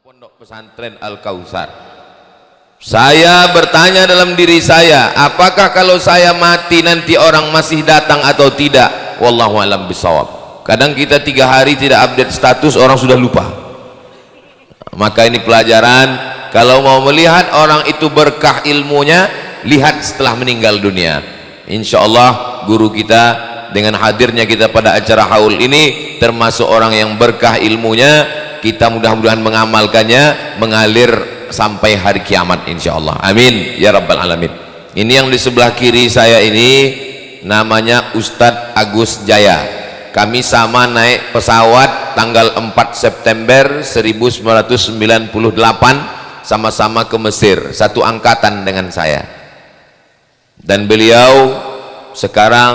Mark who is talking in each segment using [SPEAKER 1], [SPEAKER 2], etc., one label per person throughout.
[SPEAKER 1] Pondok Pesantren Al-Kautsar. Saya bertanya dalam diri saya, apakah kalau saya mati nanti orang masih datang atau tidak? Wallahu a'lam bishawab. Kadang kita 3 hari tidak update status, orang sudah lupa. Maka ini pelajaran, kalau mau melihat orang itu berkah ilmunya, lihat setelah meninggal dunia. Insya Allah guru kita dengan hadirnya kita pada acara haul ini termasuk orang yang berkah ilmunya. Kita mudah-mudahan mengamalkannya mengalir sampai hari kiamat insyaallah. Amin ya rabbal alamin. Ini yang di sebelah kiri saya ini namanya Ustadz Agus Jaya. Kami sama naik pesawat tanggal 4 September 1998 sama-sama ke Mesir, satu angkatan dengan saya. Dan beliau sekarang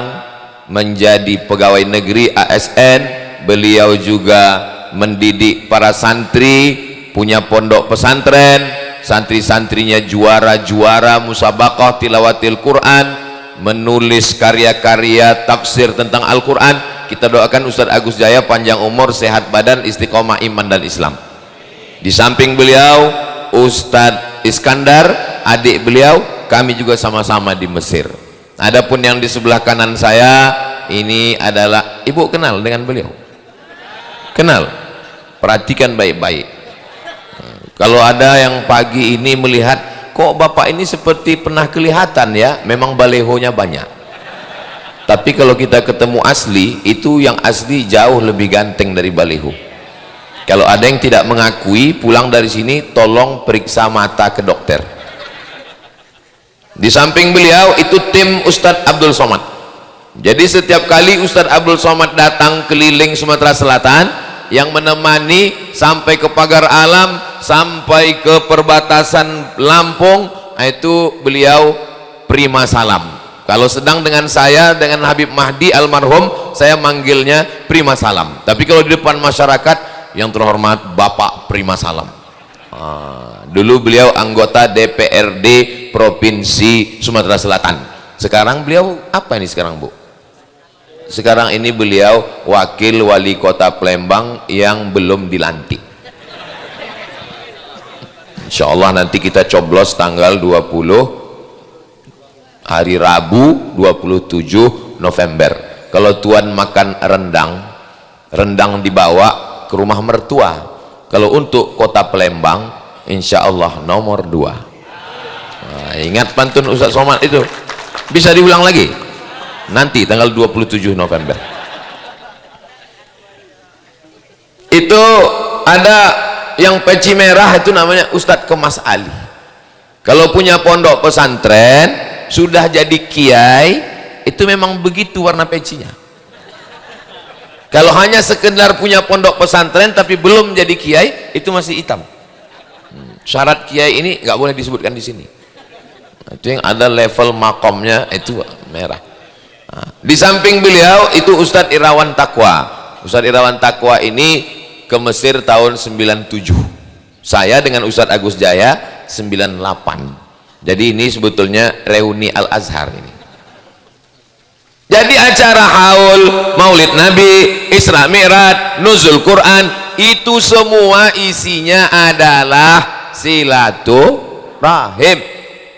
[SPEAKER 1] menjadi pegawai negeri ASN. Beliau juga mendidik para santri, punya pondok pesantren, santri-santrinya juara-juara musabaqah tilawatil Quran, menulis karya-karya tafsir tentang Al-Quran. Kita doakan Ustadz Agus Jaya panjang umur, sehat badan, istiqomah iman dan Islam. Di samping beliau Ustadz Iskandar, adik beliau, kami juga sama-sama di Mesir. Adapun yang di sebelah kanan saya ini adalah, ibu kenal dengan beliau? Kenal? Perhatikan baik-baik. Kalau ada yang pagi ini melihat, kok bapak ini seperti pernah kelihatan ya, memang balehonya banyak. Tapi kalau kita ketemu asli, itu yang asli jauh lebih ganteng dari baleho. Kalau ada yang tidak mengakui, pulang dari sini tolong periksa mata ke dokter. Di samping beliau itu tim Ustadz Abdul Somad. Jadi setiap kali Ustadz Abdul Somad datang keliling Sumatera Selatan, yang menemani sampai ke pagar alam, sampai ke perbatasan Lampung, itu beliau prima salam. Kalau sedang dengan saya, dengan Habib Mahdi almarhum, saya manggilnya prima salam. Tapi kalau di depan masyarakat, yang terhormat Bapak prima salam. Dulu beliau anggota DPRD Provinsi Sumatera Selatan. Sekarang beliau apa ini sekarang, Bu? Sekarang ini beliau wakil wali kota Palembang yang belum dilantik. Insya Allah nanti kita coblos tanggal 20 hari Rabu 27 November. Kalau tuan makan rendang dibawa ke rumah mertua. Kalau untuk kota Palembang insya Allah nomor 2. Nah, ingat pantun Ustadz Somad itu, bisa diulang lagi nanti tanggal 27 November. Itu ada yang peci merah, itu namanya Ustadz Kemas Ali. Kalau punya pondok pesantren sudah jadi kiai, itu memang begitu warna pecinya. Kalau hanya sekedar punya pondok pesantren tapi belum jadi kiai, itu masih hitam. Syarat kiai ini nggak boleh disebutkan di sini. Itu yang ada level makomnya itu merah. Di samping beliau itu Ustadz Irawan Taqwa. Ustadz Irawan Taqwa ini ke Mesir tahun 97. Saya dengan Ustadz Agus Jaya 98. Jadi ini sebetulnya reuni Al-Azhar ini. Jadi acara haul, Maulid Nabi, Isra Mi'raj, Nuzul Quran, itu semua isinya adalah silaturahim.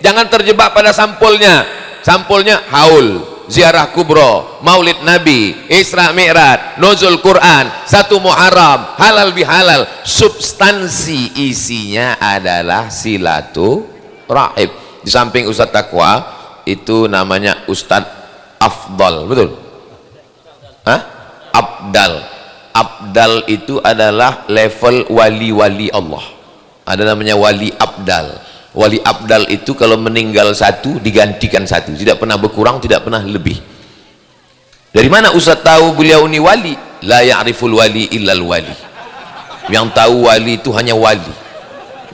[SPEAKER 1] Jangan terjebak pada sampulnya. Sampulnya haul, ziarah kubro, Maulid Nabi, Isra Mi'raj, Nuzul Quran, 1 Muharram, halal bihalal. Substansi isinya adalah silaturahim. Di samping Ustadz Taqwa itu namanya Ustadz Afdal, betul? Hah? Abdal itu adalah level wali-wali Allah. Ada namanya wali abdal. Wali abdal itu kalau meninggal satu digantikan satu, tidak pernah berkurang, tidak pernah lebih. Dari mana Ustaz tahu beliau ini wali? La ya'riful wali illal wali. Yang tahu wali itu hanya wali.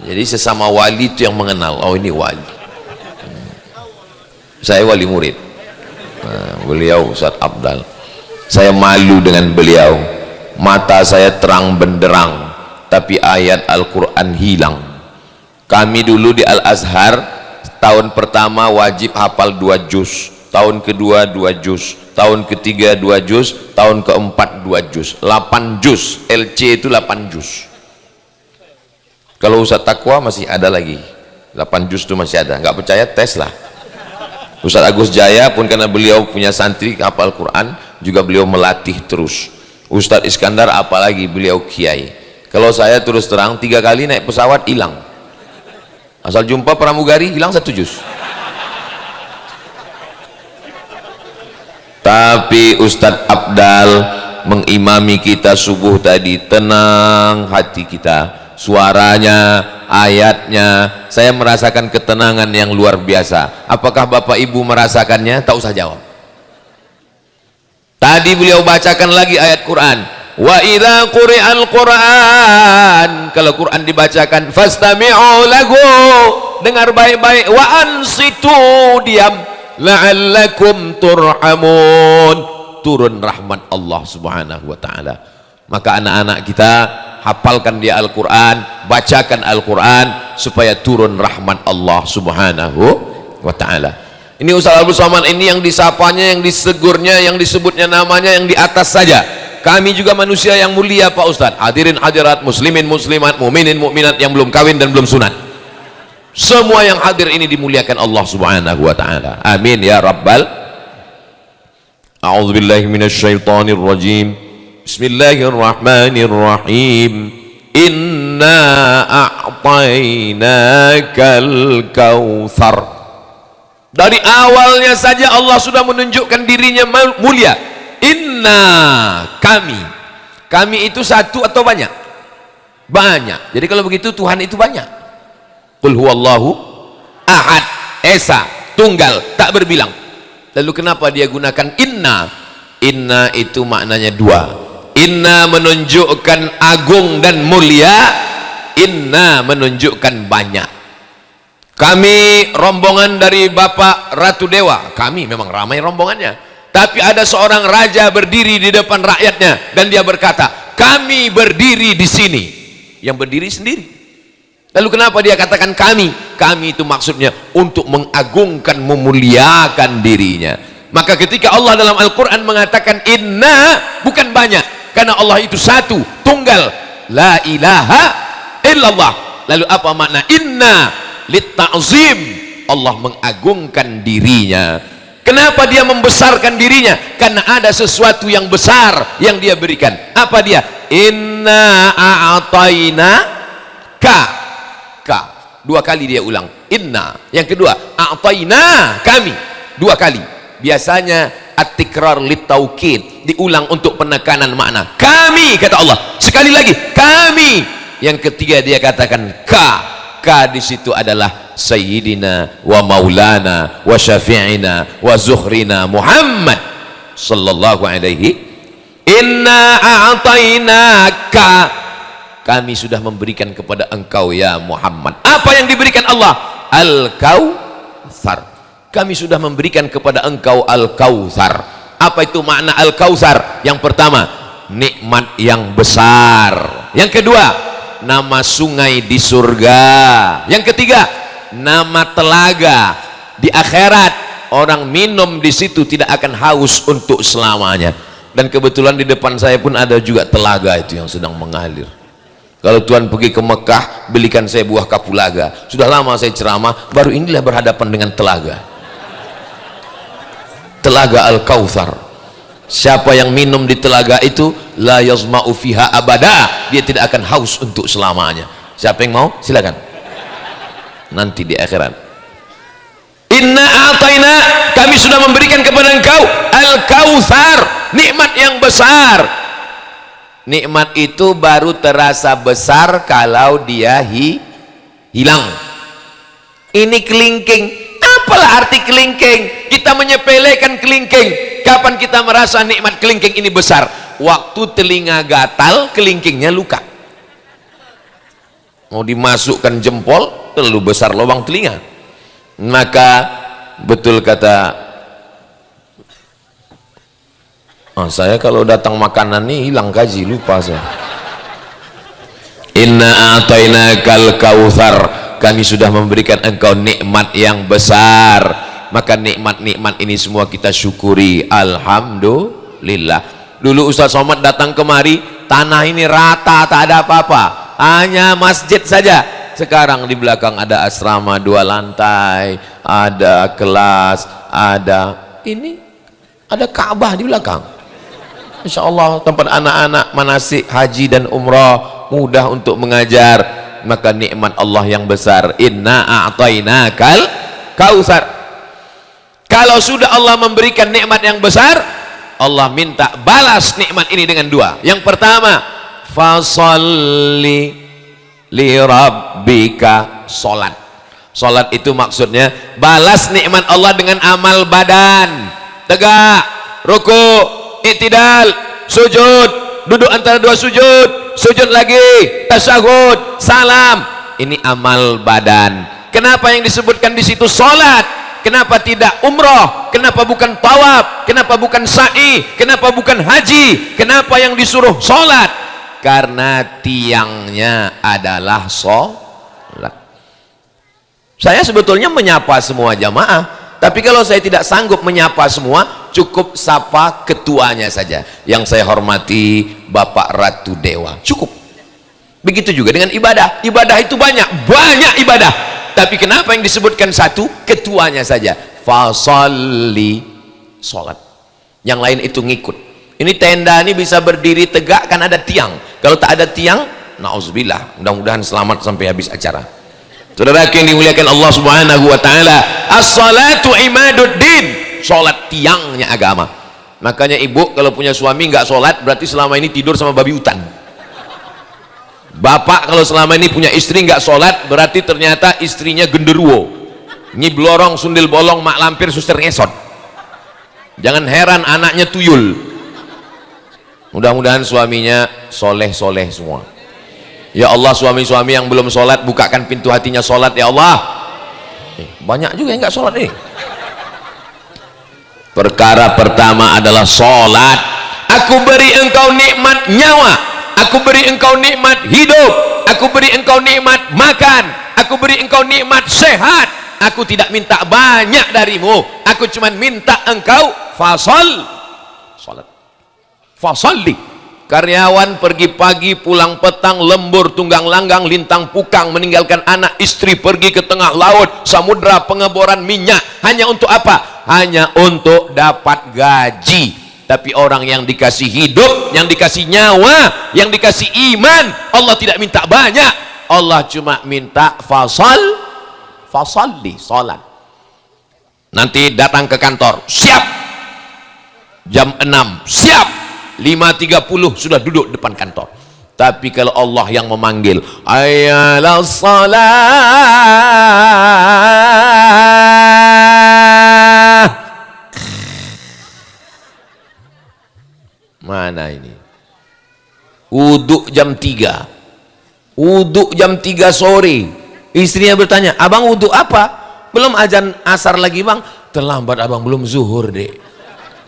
[SPEAKER 1] Jadi sesama wali itu yang mengenal, oh ini wali. Saya wali murid. Nah, beliau Ustaz Abdal. Saya malu dengan beliau. Mata saya terang benderang, tapi ayat Al-Quran hilang. Kami dulu di Al-Azhar tahun pertama wajib hafal 2 juz, tahun kedua 2 juz, tahun ketiga 2 juz, tahun keempat 2 juz, 8 juz. LC itu 8 juz. Kalau Ustadz Takwa masih ada lagi 8 juz itu masih ada, nggak percaya tes lah. Ustadz Agus Jaya pun karena beliau punya santri hafal Quran juga beliau melatih terus. Ustadz Iskandar apalagi beliau kiai. Kalau saya terus terang 3 kali naik pesawat hilang, asal jumpa pramugari hilang 1 juz. Tapi Ustadz Abdal mengimami kita subuh tadi, tenang hati kita, suaranya, ayatnya, saya merasakan ketenangan yang luar biasa. Apakah Bapak Ibu merasakannya? Tak usah jawab. Tadi beliau bacakan lagi ayat Quran, wa idza quri'al Quran, kalau Quran dibacakan fastami'u lahu, dengar baik-baik, wa ansitu, diam, la'allakum turhamun, turun rahmat Allah subhanahu wa ta'ala. Maka anak-anak kita hafalkan dia Al-Quran, bacakan Al-Quran supaya turun rahmat Allah subhanahu wa ta'ala. Ini Ustaz Abdul Somad ini yang disapanya, yang disegurnya, yang disebutnya namanya yang di atas saja. Kami juga manusia yang mulia Pak Ustaz. Hadirin hadirat, muslimin muslimat, mukminin mukminat yang belum kawin dan belum sunat, semua yang hadir ini dimuliakan Allah subhanahu wa ta'ala. Amin ya rabbal. A'udzubillahi minasyaitonir rajim. Bismillahirrahmanirrahim. Inna a'tainakal kautsar. Dari awalnya saja Allah sudah menunjukkan dirinya mulia. Inna, kami itu satu atau banyak? Banyak. Jadi kalau begitu Tuhan itu banyak. Qul huwallahu ahad, esa, tunggal, tak berbilang. Lalu kenapa dia gunakan inna? Inna itu maknanya 2. Inna menunjukkan agung dan mulia, inna menunjukkan banyak. Kami rombongan dari Bapak Ratu Dewa, kami memang ramai rombongannya, tapi ada seorang raja berdiri di depan rakyatnya dan dia berkata, kami berdiri di sini. Yang berdiri sendiri. Lalu kenapa dia katakan kami? Kami itu maksudnya untuk mengagungkan, memuliakan dirinya. Maka ketika Allah dalam Al-Quran mengatakan inna, bukan banyak, karena Allah itu satu, tunggal, la ilaha illallah. Lalu apa makna inna? Litta'zim, Allah mengagungkan dirinya. Kenapa dia membesarkan dirinya? Karena ada sesuatu yang besar yang dia berikan. Apa dia? Inna a'tayna ka. 2 kali dia ulang inna. Yang kedua a'tayna, kami, 2 kali. Biasanya at-tikrar lit-taukid, diulang untuk penekanan makna. Kami, kata Allah. Sekali lagi kami. Yang ketiga dia katakan ka di situ adalah sayyidina wa maulana wa syafi'ina wa zuhrina Muhammad sallallahu alaihi. Inna a'tainaka, kami sudah memberikan kepada engkau ya Muhammad. Apa yang diberikan Allah? Al-Kautsar. Kami sudah memberikan kepada engkau Al-Kautsar. Apa itu makna Al-Kautsar? Yang pertama, nikmat yang besar. Yang kedua, nama sungai di surga. Yang ketiga, nama telaga di akhirat. Orang minum di situ tidak akan haus untuk selamanya. Dan kebetulan di depan saya pun ada juga telaga itu yang sedang mengalir. Kalau Tuhan pergi ke Mekah, belikan saya buah kapulaga. Sudah lama saya ceramah, baru inilah berhadapan dengan telaga. Telaga Al-Kautsar. Siapa yang minum di telaga itu, la yazma'u fiha abada, dia tidak akan haus untuk selamanya. Siapa yang mau? Silakan. Nanti di akhirat. Inna a'tayna, kami sudah memberikan kepada engkau Al-Kautsar, nikmat yang besar. Nikmat itu baru terasa besar kalau dia hilang. Ini kelingking. Apalah arti kelingking? Kita menyepelekan kelingking. Kapan kita merasa nikmat kelingking ini besar? Waktu telinga gatal, kelingkingnya luka. Mau dimasukkan jempol, terlalu besar lubang telinga. Maka betul kata saya kalau datang makanan nih hilang gaji, lupa saya. Inna a'tainakal kautsar, kami sudah memberikan engkau nikmat yang besar. Maka nikmat-nikmat ini semua kita syukuri, alhamdulillah. Dulu Ustaz Somad datang kemari, tanah ini rata, tak ada apa-apa. hanya masjid saja. Sekarang di belakang ada asrama 2 lantai, ada kelas, ada Ka'bah di belakang. Insya Allah tempat anak-anak manasik haji dan umrah, mudah untuk mengajar. Maka nikmat Allah yang besar, inna a'tainakal kautsar. Kalau sudah Allah memberikan nikmat yang besar, Allah minta balas nikmat ini dengan 2. Yang pertama, fasalli li rabbika, salat. Salat itu maksudnya balas nikmat Allah dengan amal badan, tegak, ruku, i'tidal, sujud, duduk antara 2 sujud, sujud lagi, tasyahud, salam. Ini amal badan. Kenapa yang disebutkan di situ salat? Kenapa tidak umrah? Kenapa bukan tawaf? Kenapa bukan sa'i? Kenapa bukan haji? Kenapa yang disuruh salat? Karena tiangnya adalah salat. Saya sebetulnya menyapa semua jamaah, tapi kalau saya tidak sanggup menyapa semua, cukup sapa ketuanya saja. Yang saya hormati Bapak Ratu Dewa, cukup. Begitu juga dengan ibadah. Ibadah itu banyak ibadah, tapi kenapa yang disebutkan 1? Ketuanya saja. Fasalli, salat. Yang lain itu ngikut. Ini tenda ini bisa berdiri tegak kan ada tiang. Kalau tak ada tiang, na'udzubillah, mudah-mudahan selamat sampai habis acara. Saudara yang dimuliakan Allah Subhanahu wa taala, as-salatu imaduddin, salat tiangnya agama. Makanya ibu kalau punya suami nggak salat, berarti selama ini tidur sama babi hutan. Bapak kalau selama ini punya istri nggak salat, berarti ternyata istrinya genderuwo, nyiblorong, sundil bolong, mak lampir, suster ngesot. Jangan heran anaknya tuyul. Mudah-mudahan suaminya soleh-soleh semua. Ya Allah, suami-suami yang belum sholat, bukakan pintu hatinya sholat ya Allah. Banyak juga yang nggak sholat nih. Perkara pertama adalah sholat. Aku beri engkau nikmat nyawa, aku beri engkau nikmat hidup, aku beri engkau nikmat makan, aku beri engkau nikmat sehat. Aku tidak minta banyak darimu, aku cuma minta engkau sholat. Fasalli. Karyawan pergi pagi pulang petang, lembur tunggang langgang lintang pukang, meninggalkan anak istri pergi ke tengah laut samudra pengeboran minyak. Hanya untuk apa? Hanya untuk dapat gaji. Tapi orang yang dikasih hidup, yang dikasih nyawa, yang dikasih iman, Allah tidak minta banyak. Allah cuma minta fasalli, salat. Nanti datang ke kantor, siap jam 6, siap 5.30 sudah duduk depan kantor. Tapi kalau Allah yang memanggil, ayalah salat, mana ini? Wuduk jam 3, wuduk jam 3 sore. Istrinya bertanya, abang wuduk apa? Belum azan asar lagi bang. Terlambat abang, belum zuhur dek.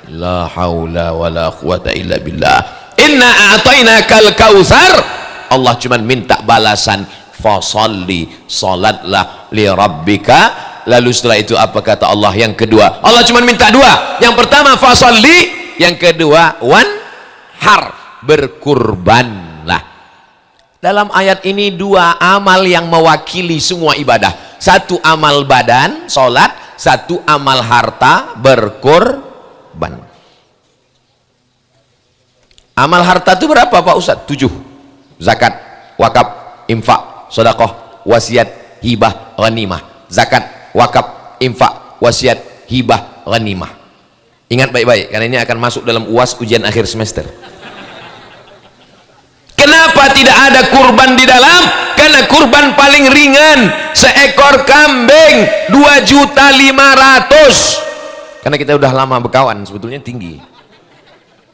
[SPEAKER 1] La haula wala quwata illa billah. Inna a'tainakal kautsar. Allah cuma minta balasan, fasalli, salatlah li rabbika. Lalu setelah itu apa kata Allah yang kedua? Allah cuma minta 2. Yang pertama fasalli, yang kedua wanhar, berkurbanlah. Dalam ayat ini 2 amal yang mewakili semua ibadah. 1 amal badan, salat, 1 amal harta, berkurban. Amal harta itu berapa Pak Ustadz? 7. Zakat, wakaf, infak, sedekah, wasiat, hibah, ghanimah. Zakat, wakaf, infak, wasiat, hibah, ghanimah. Ingat baik-baik karena ini akan masuk dalam UAS ujian akhir semester. Kenapa tidak ada kurban di dalam? Karena kurban paling ringan, seekor kambing 2.500.000. Karena kita udah lama berkawan, sebetulnya tinggi.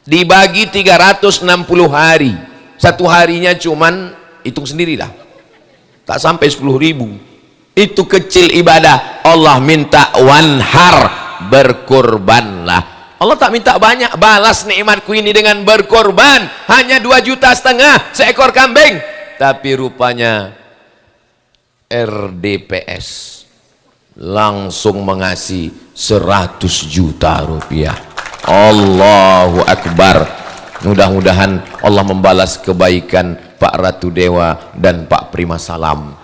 [SPEAKER 1] Dibagi 360 hari, 1 harinya cuman hitung sendiri dah, tak sampai 10.000. Itu kecil ibadah. Allah minta wanhar, berkorbanlah. Allah tak minta banyak, balas nikmatku ini dengan berkorban. Hanya 2,5 juta seekor kambing. Tapi rupanya RDPS langsung mengasih 100 juta rupiah. Allahu Akbar. Mudah-mudahan Allah membalas kebaikan Pak Ratu Dewa dan Pak Prima Salam.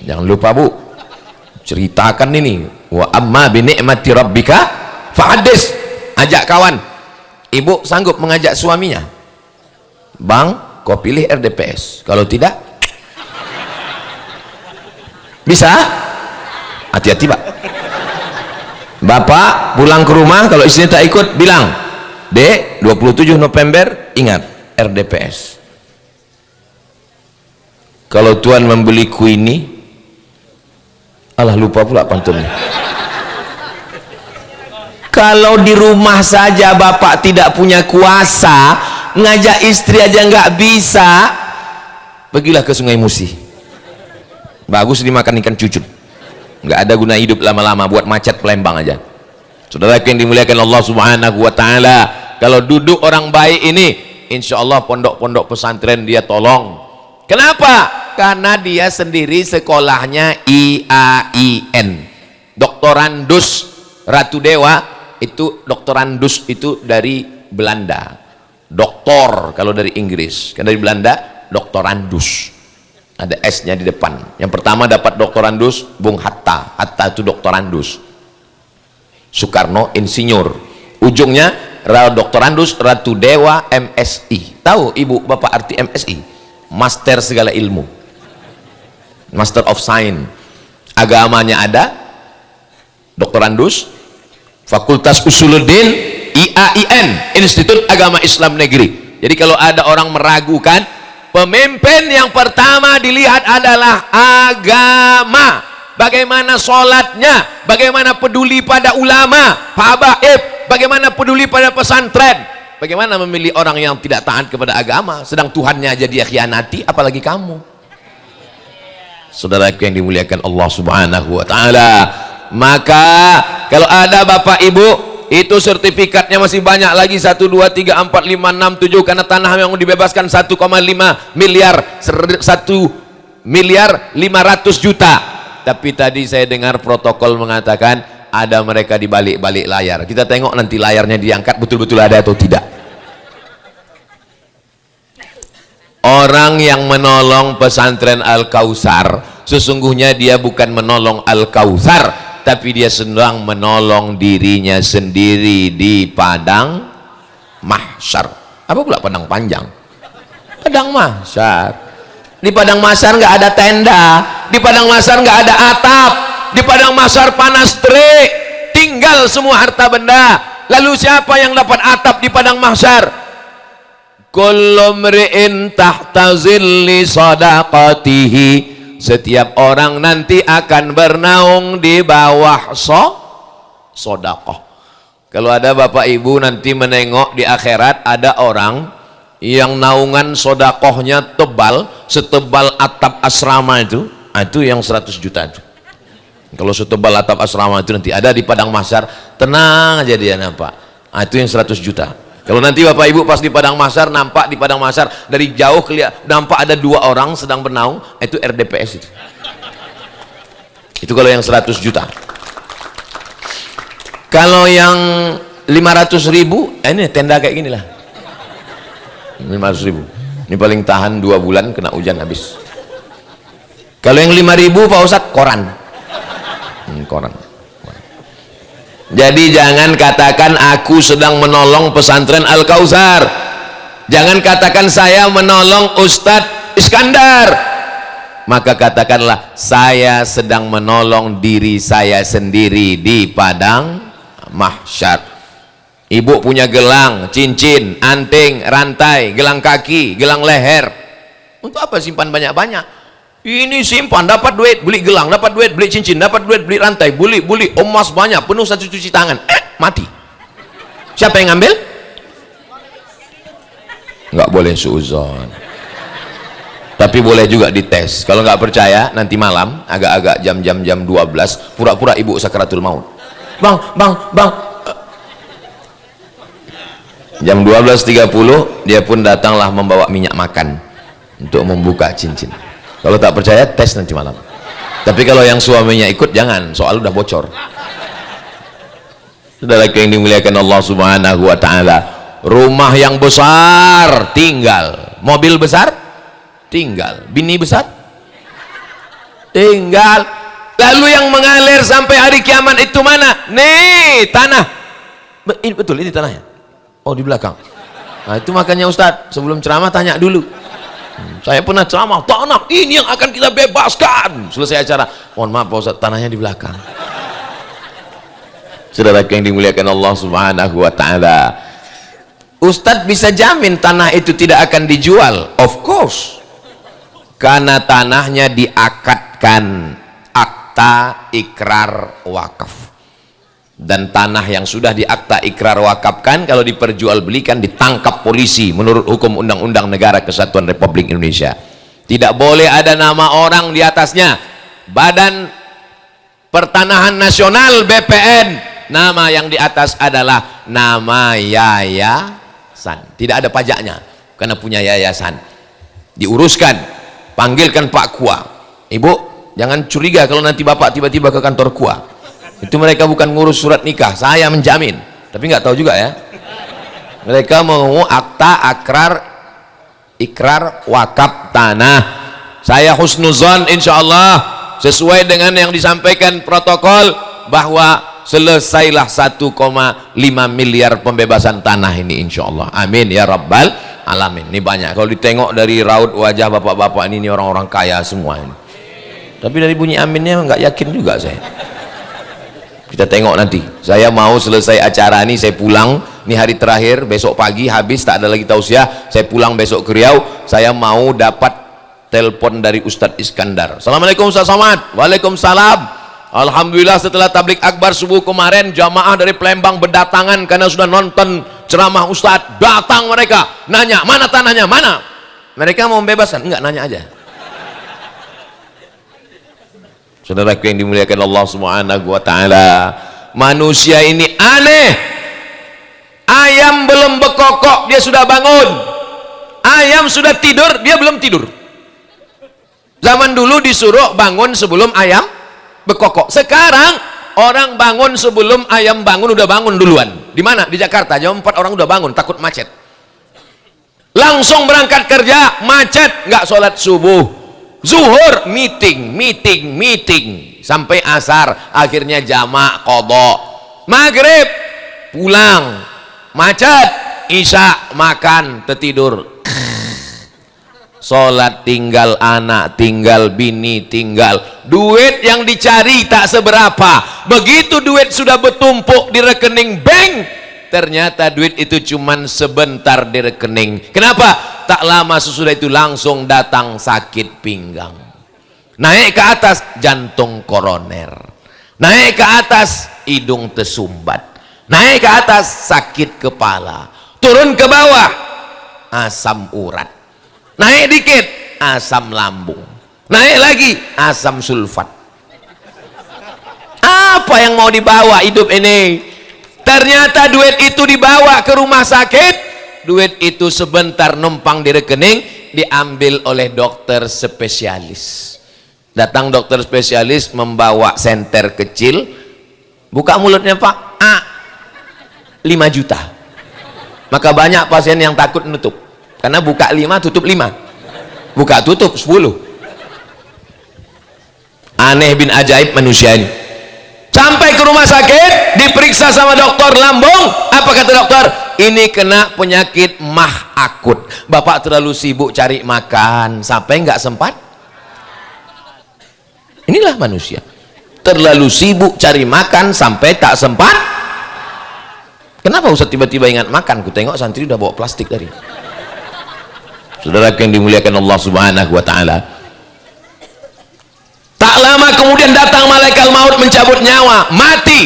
[SPEAKER 1] Jangan lupa Bu, ceritakan ini. Wa amma bi ni'mati rabbika fahadis. Ajak kawan. Ibu sanggup mengajak suaminya, Bang, kau pilih RDPS, kalau tidak bisa. Hati-hati Pak. Bapak pulang ke rumah, kalau istrinya tak ikut bilang, Dek, 27 November ingat RDPS. Kalau Tuhan membeli kuini, alah lupa pula pantunnya. Kalau di rumah saja Bapak tidak punya kuasa, ngajak istri aja nggak bisa, pergilah ke Sungai Musi. Bagus dimakan ikan cucut. Nggak ada guna hidup lama-lama, buat macet Palembang aja. Saudara yang dimuliakan Allah Subhanahu wa Ta'ala, kalau duduk orang baik ini, insya Allah pondok-pondok pesantren dia tolong. Kenapa? Karena dia sendiri sekolahnya IAIN, doktorandus. Ratu Dewa itu doktorandus, itu dari Belanda, doktor kalau dari Inggris, kan dari Belanda doktorandus, ada S-nya di depan. Yang pertama dapat doktorandus Bung Hatta. Hatta itu doktorandus, Soekarno insinyur, ujungnya doktorandus Ratu Dewa MSI. Tahu ibu bapak arti MSI? Master segala ilmu, Master of Science. Agamanya ada, doktorandus, Fakultas Usuluddin, IAIN, Institut Agama Islam Negeri. Jadi kalau ada orang meragukan, pemimpin yang pertama dilihat adalah agama. Bagaimana sholatnya, bagaimana peduli pada ulama, habaib, bagaimana peduli pada pesantren, bagaimana memilih orang yang tidak taat kepada agama, sedang Tuhannya aja dia khianati, apalagi kamu. Saudara yang dimuliakan Allah Subhanahu wa Ta'ala, maka kalau ada bapak ibu itu sertifikatnya masih banyak lagi, 1, 2, 3, 4, 5, 6, 7, karena tanah yang dibebaskan 1,5 miliar, 1 miliar 500 juta. Tapi tadi saya dengar protokol mengatakan ada mereka di balik-balik layar. Kita tengok nanti layarnya diangkat betul-betul ada atau tidak. Orang yang menolong pesantren Al-Kautsar, sesungguhnya dia bukan menolong Al-Kautsar, tapi dia sedang menolong dirinya sendiri di padang mahsyar. Apa pula padang panjang? Padang mahsyar. Di padang mahsyar nggak ada tenda, di padang mahsyar nggak ada atap, di padang mahsyar panas terik, tinggal semua harta benda. Lalu siapa yang dapat atap di padang mahsyar? Kullu mri'in tahta zilli sadaqatihi. Setiap orang nanti akan bernaung di bawah sedekah. Kalau ada bapak ibu nanti menengok di akhirat, ada orang yang naungan sedekahnya tebal, setebal atap asrama itu yang 100 juta itu. Kalau setebal atap asrama itu nanti ada di padang mahsyar, tenang aja dia nampak. Itu yang 100 juta. Kalau nanti bapak ibu pas di padang mahsyar, nampak di padang mahsyar dari jauh kelihatan, nampak ada 2 orang sedang bernaung, itu RDPS itu. Itu kalau yang 100 juta. Kalau yang 500.000, ini tenda kayak gini lah. 500.000. Ini paling tahan 2 bulan, kena hujan habis. Kalau yang 5.000 Pak Ustadz, koran. Koran. Jadi jangan katakan aku sedang menolong pesantren Al-Kautsar, jangan katakan saya menolong Ustadz Iskandar, maka katakanlah saya sedang menolong diri saya sendiri di padang mahsyar. Ibu punya gelang, cincin, anting, rantai, gelang kaki, gelang leher, untuk apa simpan banyak-banyak? Ini simpan, dapat duit beli gelang, dapat duit beli cincin, dapat duit beli rantai, beli emas banyak, penuh 1 cuci tangan, mati. Siapa yang ngambil? Nggak boleh suuzon, tapi boleh juga dites. Kalau nggak percaya, nanti malam agak-agak jam 12, pura-pura ibu sakaratul maut. Bang, jam 12.30 dia pun datanglah membawa minyak makan untuk membuka cincin. Kalau tak percaya, tes nanti malam. Tapi kalau yang suaminya ikut, jangan, soal udah bocor. Saudara yang dimuliakan Allah Subhanahu wa Ta'ala, rumah yang besar tinggal, mobil besar tinggal. Bini besar tinggal. Lalu yang mengalir sampai hari kiamat itu mana? Nih tanah. Ini betul, ini tanahnya. Oh, di belakang. Nah, itu makanya Ustadz sebelum ceramah tanya dulu. Saya pernah ceramah, tanah ini yang akan kita bebaskan. Selesai acara, mohon maaf Pak Ustadz, tanahnya di belakang. Saudara yang dimuliakan Allah Subhanahu wa taala, Ustadz bisa jamin tanah itu tidak akan dijual? Of course. Karena tanahnya diakadkan akta ikrar wakaf. Dan tanah yang sudah diakta ikrar wakafkan kalau diperjualbelikan ditangkap polisi menurut hukum Undang-Undang Negara Kesatuan Republik Indonesia. Tidak boleh ada nama orang di atasnya. Badan Pertanahan Nasional BPN, nama yang di atas adalah nama yayasan. Tidak ada pajaknya karena punya yayasan. Diuruskan, panggilkan Pak Kua. Ibu, jangan curiga kalau nanti Bapak tiba-tiba ke kantor Kua. Itu mereka bukan ngurus surat nikah, saya menjamin. Tapi nggak tahu juga ya. Mereka mau akta ikrar wakaf tanah. Saya husnuzon insya Allah sesuai dengan yang disampaikan protokol bahwa selesailah 1,5 miliar pembebasan tanah ini insya Allah. Amin ya rabbal alamin. Ini banyak. Kalau ditengok dari raut wajah bapak-bapak ini orang-orang kaya semua ini. Tapi dari bunyi aminnya nggak yakin juga saya. Kita tengok nanti. Saya mau selesai acara ini saya pulang, ini hari terakhir, besok pagi habis tak ada lagi tausiah, saya pulang besok ke Riau. Saya mau dapat telepon dari Ustadz Iskandar. Assalamualaikum Ustadz Somad. Waalaikumsalam. Alhamdulillah setelah tablik akbar subuh kemarin jamaah dari Palembang berdatangan karena sudah nonton ceramah Ustadz. Datang mereka nanya mana tanahnya, mana. Mereka mau membebaskan, enggak, nanya aja. Saudara yang dimuliakan Allah Subhanahu wa taala, manusia ini aneh. Ayam belum bekokok dia sudah bangun. Ayam sudah tidur dia belum tidur. Zaman dulu disuruh bangun sebelum ayam bekokok. Sekarang orang bangun sebelum ayam bangun udah bangun duluan. Di mana? Di Jakarta jam 4 orang udah bangun takut macet. Langsung berangkat kerja, macet, nggak sholat subuh. Zuhur meeting sampai asar, akhirnya jamak qadha. Maghrib pulang, macet, isya makan, tertidur. Sholat tinggal anak, tinggal bini, tinggal duit yang dicari tak seberapa. Begitu duit sudah bertumpuk di rekening bank, ternyata duit itu cuman sebentar di rekening. Kenapa? Tak lama sesudah itu langsung datang sakit pinggang, naik ke atas jantung koroner, naik ke atas hidung tersumbat, naik ke atas sakit kepala, turun ke bawah asam urat, naik dikit asam lambung, naik lagi asam sulfat. Apa yang mau dibawa hidup ini? Ternyata duit itu dibawa ke rumah sakit. Duit itu sebentar numpang di rekening, diambil oleh dokter spesialis. Datang dokter spesialis membawa senter kecil, buka mulutnya Pak, 5 juta. Maka banyak pasien yang takut nutup, karena buka 5 tutup 5, buka tutup 10. Aneh bin ajaib manusia ini. Sampai ke rumah sakit, diperiksa sama dokter lambung. Apa kata dokter? Ini kena penyakit mah akut. Bapak terlalu sibuk cari makan sampai nggak sempat. Inilah manusia, terlalu sibuk cari makan sampai tak sempat. Kenapa Ustaz tiba-tiba ingat makan? Ku tengok santri udah bawa plastik tadi. Saudara yang dimuliakan Allah Subhanahu wa taala, tak lama kemudian datang malaikat maut mencabut nyawa, mati.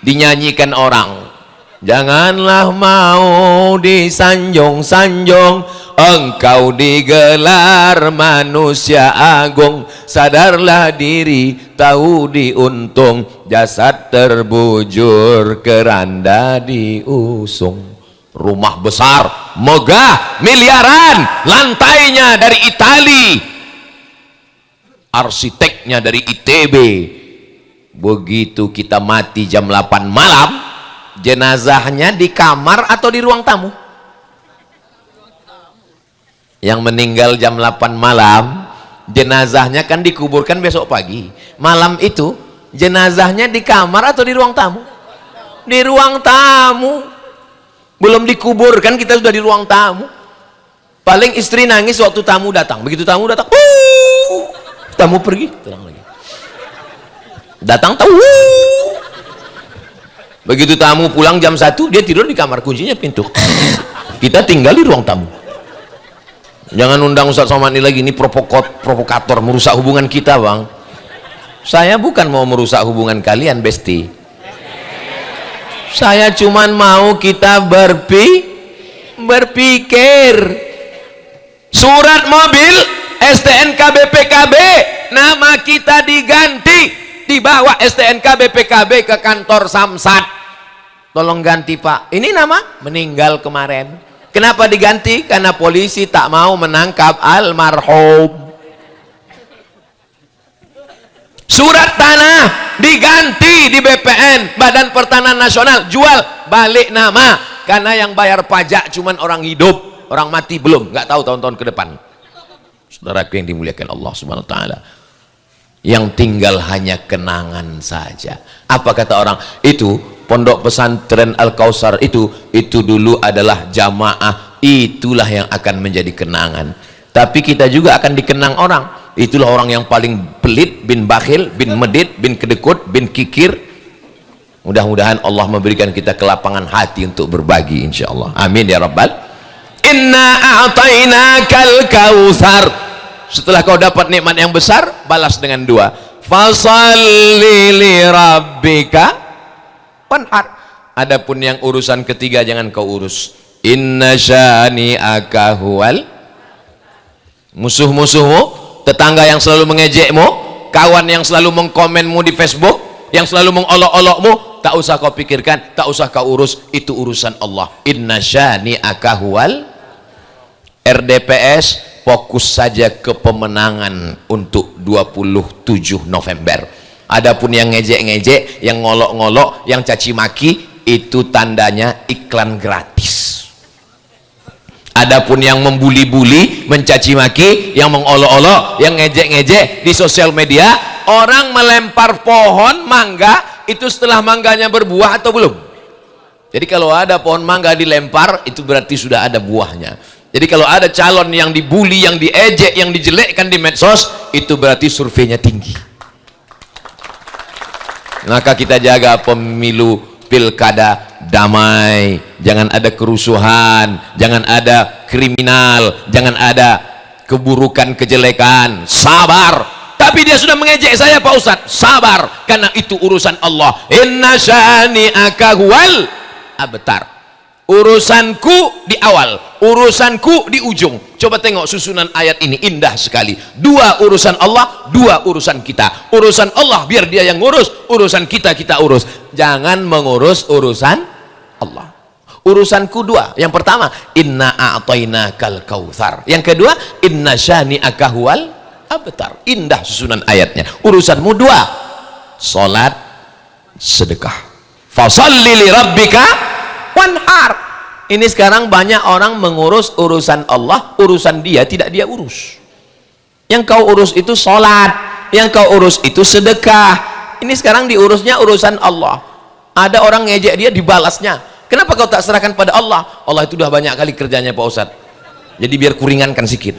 [SPEAKER 1] Dinyanyikan orang, janganlah mau disanjung-sanjung, engkau digelar manusia agung. Sadarlah diri, tahu diuntung, jasad terbujur, keranda diusung. Rumah besar, megah, miliaran, lantainya dari Itali, arsiteknya dari ITB. Begitu kita mati jam 8 malam, jenazahnya di kamar atau di ruang tamu? Yang meninggal jam 8 malam, jenazahnya kan dikuburkan besok pagi. Malam itu jenazahnya di kamar atau di ruang tamu? Di ruang tamu. Belum dikuburkan kita sudah di ruang tamu. Paling istri nangis waktu tamu datang. Begitu tamu datang, tamu pergi, tenang lagi. Datang tahu. Begitu tamu pulang jam 1, dia tidur di kamar, kuncinya pintu. Kita tinggal di ruang tamu. Jangan undang Ustaz Somad ini lagi, ini provokator, merusak hubungan kita, Bang. Saya bukan mau merusak hubungan kalian, Besti. Saya cuman mau kita berpikir. Surat mobil STNK BPKB, nama kita diganti, dibawa STNK BPKB ke kantor Samsat. Tolong ganti, Pak. Ini nama meninggal kemarin. Kenapa diganti? Karena polisi tak mau menangkap almarhum. Surat tanah diganti di BPN, Badan Pertanahan Nasional, jual balik nama, karena yang bayar pajak cuman orang hidup, orang mati belum, nggak tahu tahun-tahun ke depan. Saudaraku yang dimuliakan Allah Subhanahu wa taala, yang tinggal hanya kenangan saja. Apa kata orang? Itu pondok pesantren Al-Kausar itu dulu adalah jamaah, itulah yang akan menjadi kenangan. Tapi kita juga akan dikenang orang. Itulah orang yang paling pelit, bin bakhil, bin medit, bin kedekut, bin kikir. Mudah-mudahan Allah memberikan kita kelapangan hati untuk berbagi, insyaallah. Amin ya rabbal. Inna a'tainakal kautsar. Setelah kau dapat nikmat yang besar, balas dengan dua. Fasalli li rabbika wanhar. Adapun yang urusan ketiga jangan kau urus. Inna syani'aka huwal. Musuh-musuhmu, tetangga yang selalu mengejekmu, kawan yang selalu mengkomenmu di Facebook, yang selalu mengolok-olokmu, tak usah kau pikirkan, tak usah kau urus, itu urusan Allah. Inna syani'aka huwal. RDPS fokus saja ke pemenangan untuk 27 November. Adapun yang ngejek-ngejek, yang ngolok-ngolok, yang caci maki, itu tandanya iklan gratis. Adapun yang membuli-buli, mencaci maki, yang mengolok-olok, yang ngejek-ngejek di sosial media, orang melempar pohon mangga, itu setelah mangganya berbuah atau belum? Jadi kalau ada pohon mangga dilempar, itu berarti sudah ada buahnya. Jadi kalau ada calon yang dibuli, yang diejek, yang dijelekkan di medsos, itu berarti surveinya tinggi. Maka kita jaga pemilu pilkada damai, jangan ada kerusuhan, jangan ada kriminal, jangan ada keburukan, kejelekan. Sabar. Tapi dia sudah mengejek saya, Pak Ustadz. Sabar, karena itu urusan Allah. Inna syani'aka huwal abtar. Urusanku di awal, urusanku di ujung. Coba tengok susunan ayat ini, indah sekali. Dua urusan Allah, dua urusan kita. Urusan Allah biar dia yang ngurus, urusan kita urus. Jangan mengurus urusan Allah. Urusanku dua. Yang pertama, inna a'tainakal kautsar. Yang kedua, inna syani'aka huwal abtar. Indah susunan ayatnya. Urusanmu dua, salat, sedekah. Fasalli li rabbika wanhar. Ini sekarang banyak orang mengurus urusan Allah, urusan dia tidak dia urus. Yang kau urus itu sholat, yang kau urus itu sedekah. Ini sekarang diurusnya urusan Allah. Ada orang ngejek dia, dibalasnya. Kenapa kau tak serahkan pada Allah? Allah itu udah banyak kali kerjanya, Pak Ustadz. Jadi biar kuringankan sedikit.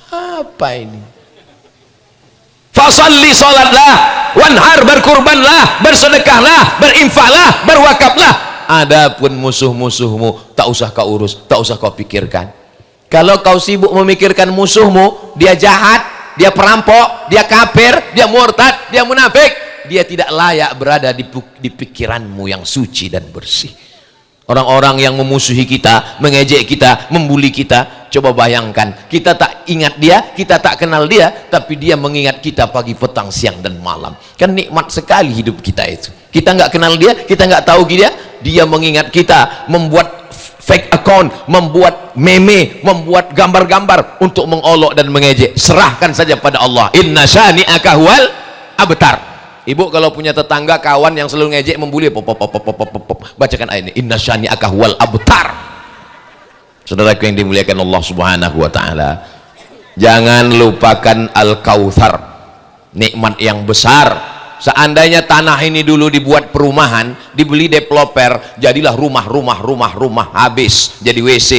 [SPEAKER 1] Apa ini? Fasalli, sholatlah, wanhar, berkurbanlah, bersedekahlah, berinfaklah, berwakaflah. Adapun musuh-musuhmu tak usah kau urus, tak usah kau pikirkan. Kalau kau sibuk memikirkan musuhmu, dia jahat, dia perampok, dia kafir, dia murtad, dia munafik, dia tidak layak berada di pikiranmu yang suci dan bersih. Orang-orang yang memusuhi kita, mengejek kita, membuli kita, coba bayangkan, kita tak ingat dia, kita tak kenal dia, tapi dia mengingat kita pagi, petang, siang, dan malam. Kan nikmat sekali hidup kita itu. Kita nggak kenal dia, kita nggak tahu dia, dia mengingat kita, membuat fake account, membuat meme, membuat gambar-gambar untuk mengolok dan mengejek. Serahkan saja pada Allah. Inna syani'aka huwal abtar. Ibu kalau punya tetangga, kawan yang selalu ngejek, membuli, bacakan ayat ini. Inna syani'aka huwal abtar. Saudaraku yang dimuliakan Allah Subhanahu wa taala, jangan lupakan Al-Kautsar, nikmat yang besar. Seandainya tanah ini dulu dibuat perumahan, dibeli developer, jadilah rumah, habis jadi WC,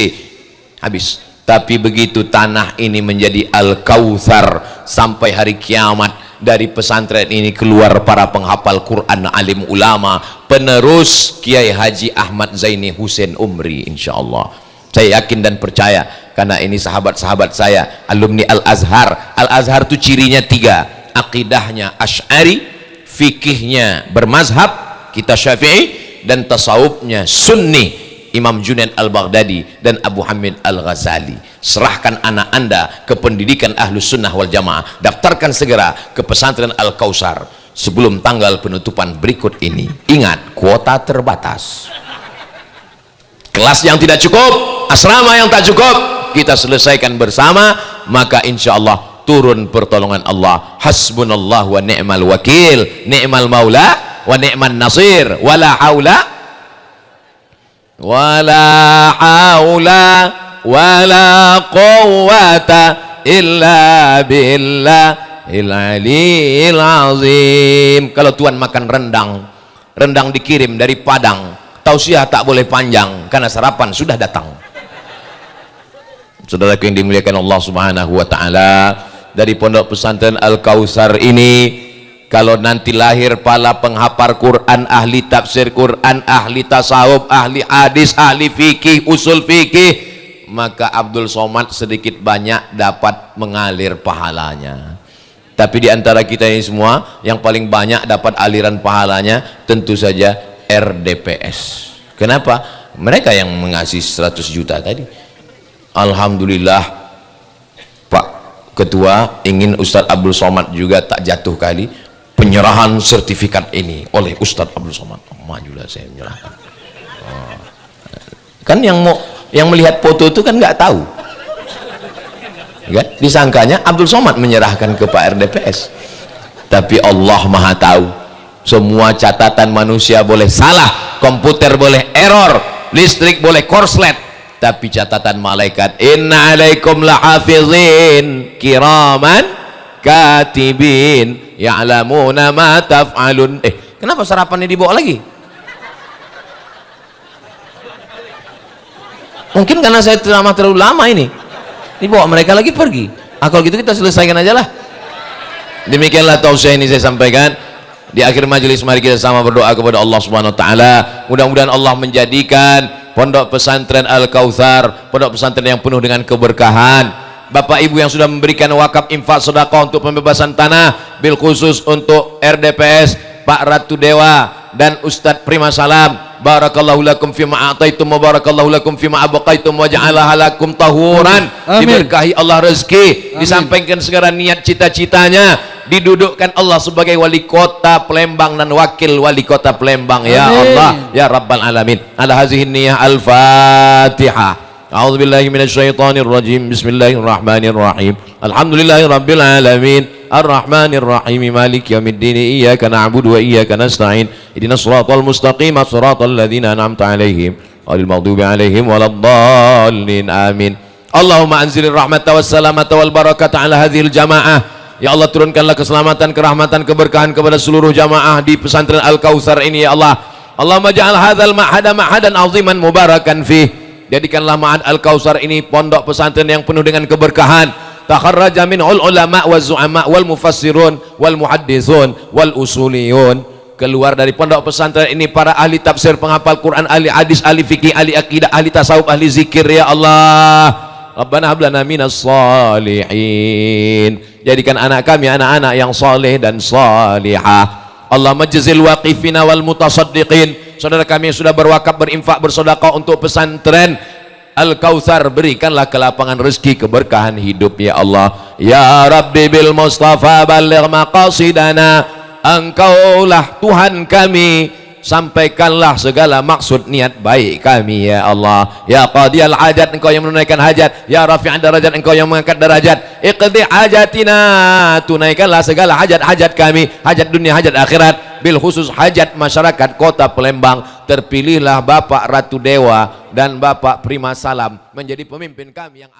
[SPEAKER 1] habis. Tapi begitu tanah ini menjadi Al-Kautsar, sampai hari kiamat dari pesantren ini keluar para penghafal Quran, alim ulama, penerus Kiai Haji Ahmad Zaini Husein Umri, insyaallah. Saya yakin dan percaya, karena ini sahabat-sahabat saya, alumni Al-Azhar. Al-Azhar itu cirinya 3, akidahnya Asy'ari, fikihnya bermazhab kita Syafi'i, dan tasawufnya Sunni, Imam Junaid Al-Baghdadi dan Abu Hamid Al-Ghazali. Serahkan anak anda ke pendidikan Ahlus Sunnah wal Jamaah, daftarkan segera ke pesantren Al-Kautsar sebelum tanggal penutupan berikut ini. Ingat, kuota terbatas, kelas yang tidak cukup, asrama yang tak cukup, kita selesaikan bersama, maka insya Allah turun pertolongan Allah. Hasbunallah wa ni'mal wakil, ni'mal maula wa ni'man nasir, wala haula wala quwwata illa billahil aliyil azim. Kalau tuan makan rendang dikirim dari Padang, tausiah tak boleh panjang karena sarapan sudah datang. Saudaraku yang dimuliakan Allah Subhanahu wa taala, dari pondok pesantren Al-Kautsar ini, kalau nanti lahir pala penghafal Quran, ahli tafsir Quran, ahli tasawuf, ahli hadis, ahli fikih, usul fikih, maka Abdul Somad sedikit banyak dapat mengalir pahalanya. Tapi di antara kita ini semua, yang paling banyak dapat aliran pahalanya tentu saja RDPS. Kenapa? Mereka yang mengasih 100 juta tadi. Alhamdulillah, Pak Ketua ingin Ustadz Abdul Somad juga tak jatuh kali penyerahan sertifikat ini oleh Ustadz Abdul Somad. Majulah saya menyerahkan. Kan yang melihat foto itu kan nggak tahu, kan? Disangkanya Abdul Somad menyerahkan ke Pak RDPS. Tapi Allah Maha tahu. Semua catatan manusia boleh salah, komputer boleh error, listrik boleh korslet, tapi catatan malaikat, inna alaikum lahafizin kiraman katibin ya'lamuna ma taf'alun. Kenapa sarapannya dibawa lagi? Mungkin karena saya ceramah terlalu lama ini, dibawa mereka lagi pergi. Kalau gitu kita selesaikan aja lah. Demikianlah tausiah ini saya sampaikan. Di akhir majelis mari kita sama berdoa kepada Allah Subhanahu wa taala. Mudah-mudahan Allah menjadikan pondok pesantren Al-Kautsar pondok pesantren yang penuh dengan keberkahan. Bapak Ibu yang sudah memberikan wakaf, infak, sedekah untuk pembebasan tanah, bil khusus untuk RDPS Pak Ratu Dewa dan Ustadz Prima Salam, barakallahu lakum fima a'taitum wa barakallahu lakum fima abqaitum wa ja'alaha lakum tahuran. Diberkahi Allah rezeki, disampaikan segala niat cita-citanya, didudukkan Allah sebagai wali kota Palembang dan wakil wali kota Palembang. Ya Allah ya Rabbal Alamin. Ala hazihi niyah al-Fatihah. A'udzubillahi minasyaitonir rajim. Bismillahirrahmanirrahim. Alhamdulillahi rabbil alamin. Ar-Rahmanir Rahim. Maliki yaumiddin. Iyyaka na'budu wa iyyaka nasta'in. Ihdinas shiratal mustaqim. Shiratal ladzina an'amta 'alaihim ghairil maghdubi 'alaihim waladdallin. Amin. Allahumma anzilir rahmata was salamata wal barakata 'ala hadhil jamaah. Ya Allah, turunkanlah keselamatan, kerahmatan, keberkahan kepada seluruh jamaah di pesantren Al-Kautsar ini ya Allah. Allahumma ja'al hadzal ma'hada ma'hadan 'aziman mubarakan fih. Jadikanlah Ma'had Al-Kautsar ini pondok pesantren yang penuh dengan keberkahan. Takharraja minul ulama waz zu'ama wal mufassirun wal muhadditsun wal usuliyun. Keluar dari pondok pesantren ini para ahli tafsir, penghafal Quran, ahli hadis, ahli fikih, ahli akidah, ahli tasawuf, ahli zikir ya Allah. Rabbana hab lana minas shalihin. Jadikan anak kami anak-anak yang saleh dan salihah. Allahumma jazil waqifina wal mutasaddiqin. Saudara kami yang sudah berwakaf, berinfak, bersedekah untuk pesantren Al-Kautsar, berikanlah kelapangan rezeki, keberkahan hidup ya Allah. Ya Rabbi bil Mustafa balligh maqasidana. Engkaulah Tuhan kami, sampaikanlah segala maksud niat baik kami ya Allah. Ya qadiyal hajat, engkau yang menunaikan hajat. Ya rafi'an darajat, engkau yang mengangkat derajat. Iqdi hajatina, tunaikanlah segala hajat-hajat kami, hajat dunia, hajat akhirat. bil khusus hajat masyarakat kota Palembang, terpilihlah Bapak Ratu Dewa dan Bapak Prima Salam menjadi pemimpin kami yang